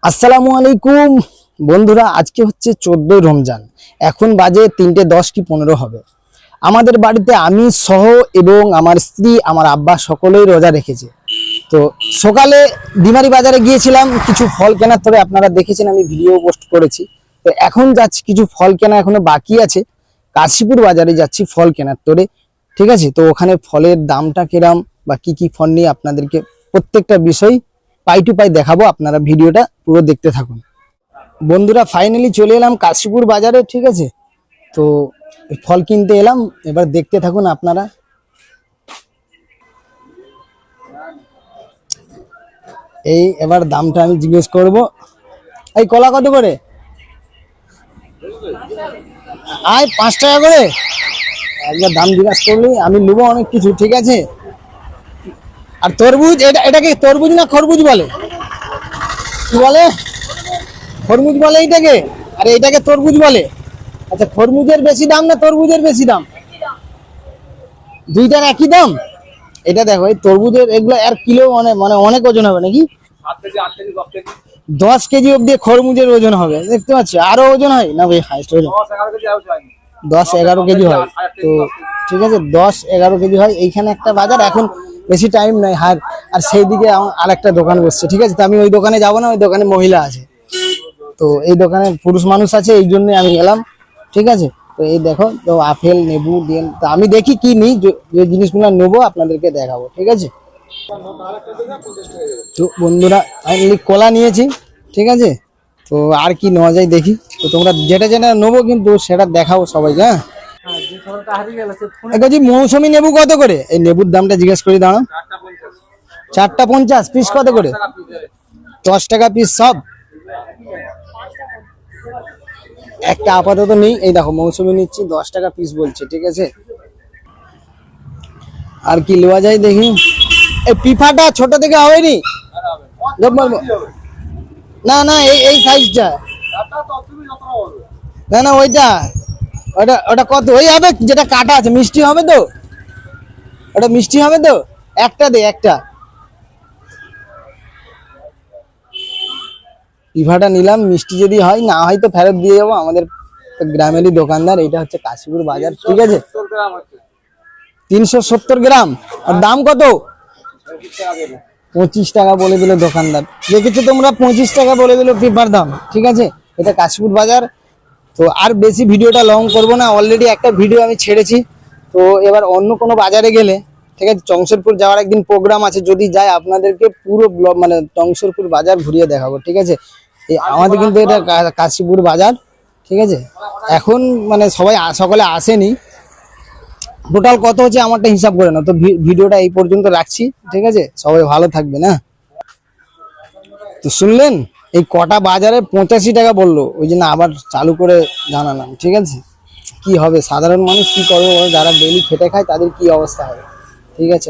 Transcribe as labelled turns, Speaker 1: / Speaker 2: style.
Speaker 1: আসসালামু আলাইকুম বন্ধুরা, আজকে হচ্ছে 14 রমজান। এখন বাজে 3টে 10 কি 15 হবে। আমাদের বাড়িতে আমি সহ এবং আমার স্ত্রী, আমার আব্বা সকলেই রোজা রেখেছে। তো সকালে ডিমারি বাজারে গিয়েছিলাম কিছু ফল কেনার, তবে আপনারা দেখেছেন আমি ভিডিও পোস্ট করেছি। তো এখন যাচ্ছি, কিছু ফল কেনা এখনো বাকি আছে। কাশীপুর বাজারে যাচ্ছি ফল কেনার তোরে, ঠিক আছে। তো ওখানে ফলের দামটা কিরাম বা কি কি ফল নিয়ে আপনাদেরকে প্রত্যেকটা বিষয় পাই টু পাই দেখাবো। আপনারা ভিডিওটা পুরো দেখতে থাকুন। বন্ধুরা, ফাইনালি চলে এলাম কাশীপুর বাজারে, ঠিক আছে। তো ফল কিনতে এলাম, এবার দেখতে থাকুন আপনারা। এই এবার দামটা আমি জিজ্ঞেস করব। এই কলা কত করে? আয় 5 টাকা করে। একবার দাম জিজ্ঞাসা করলি আমি নেবো অনেক কিছু, ঠিক আছে। আর তরমুজ, এটাকে তরমুজ না খরমুজ বলে? কি বলে? খরমুজ বলে এইটাকে, আর এইটাকে তরমুজ বলে। আচ্ছা, খরমুজের বেশি দাম না তরমুজের বেশি দাম? দুইটার একই দাম। এটা দেখো, এই তরমুজের এগুলো আর কিলো মানে অনেক ওজন হবে নাকি? 10 কেজি অব্দি খরমুজের ওজন হবে, দেখতে পাচ্ছি। আরো ওজন হয় না ভাই? হাইস্ট ওজন 10-11 কেজি হয়। তো ঠিক আছে, 10-11 কেজি হয়। এইখানে একটা বাজার, এখন বেশি টাইম নাই। আর সেই দিকে আর একটা দোকান বসছে, ঠিক আছে। তো আমি ওই দোকানে যাবো না, ওই দোকানে মহিলা আছে। তো এই দোকানে পুরুষ মানুষ আছে, এই জন্য আমি গেলাম, ঠিক আছে। তো এই দেখো, তো আপেল, লেবু দিয়ে, তো আমি দেখি কি নিই, যে জিনিসগুলো নেবো আপনাদেরকে দেখাবো, ঠিক আছে। তো বন্ধুরা, আমি কলা নিয়েছি, ঠিক আছে। তো আর কি নেওয়া যায় দেখি। তো তোমরা যেটা যেটা নেবো কিন্তু সেটা দেখাবো সবাইকে। হ্যাঁ, মৌসুমী লেবু কত করে? এই লেবুর দামটা জিজ্ঞেস করি, দাঁড়াও। 4টা 50 পিস কত করে? 10 টাকা পিস সব। একটা আপাতত নেই। এই দেখো মৌসুমী নিচ্ছি, 10 টাকা পিস বলছে, ঠিক আছে। আর কি নেওয়া যায় দেখি। এই পিফাটা ছোট থেকে হয়নি? না না, এই সাইজটা না না, ওইটা ওটা ওটা কত? ওই হবে যেটা কাটা আছে, মিষ্টি হবে তো? ওটা মিষ্টি হবে তো? একটা দে, একটা। পিফাটা নিলাম, মিষ্টি যদি হয়, না হয় তো ফেরত দিয়ে যাবো। আমাদের গ্রামেরই দোকানদার। এটা হচ্ছে কাশীপুর বাজার, ঠিক আছে। 370 গ্রাম। আর দাম কত? 25 টাকা বলে দিল দোকানদার। দেখেছো তোমরা, 25 টাকা বলে দিল পিফার দাম, ঠিক আছে। এটা কাশীপুর বাজার। তো আর বেশি ভিডিওটা লং করব না, অলরেডি একটা ভিডিও আমি ছেড়েছি। তো এবার অন্য কোনো বাজারে গেলে, ঠিক আছে, চংসরপুর যাওয়ার একদিন প্রোগ্রাম আছে, যদি যাই আপনাদেরকে পুরো ব্লগ মানে চংসরপুর বাজার ঘুরিয়ে দেখাবো, ঠিক আছে। এই আমাদের কিন্তু এটা কাশীপুর বাজার, ঠিক আছে। এখন মানে সকলে আসেনি। টোটাল কত হচ্ছে আমারটা হিসাব করে না। তো ভিডিওটা এই পর্যন্ত রাখছি, ঠিক আছে। সবাই ভালো থাকবে না। তো শুনলেন, এই কটা বাজারে 85 টাকা বললো, ওই জন্য আবার চালু করে জানালাম, ঠিক আছে। কি হবে, সাধারণ মানুষ কি করবো, যারা ডেইলি খেটে খায় তাদের কি অবস্থা হবে, ঠিক আছে।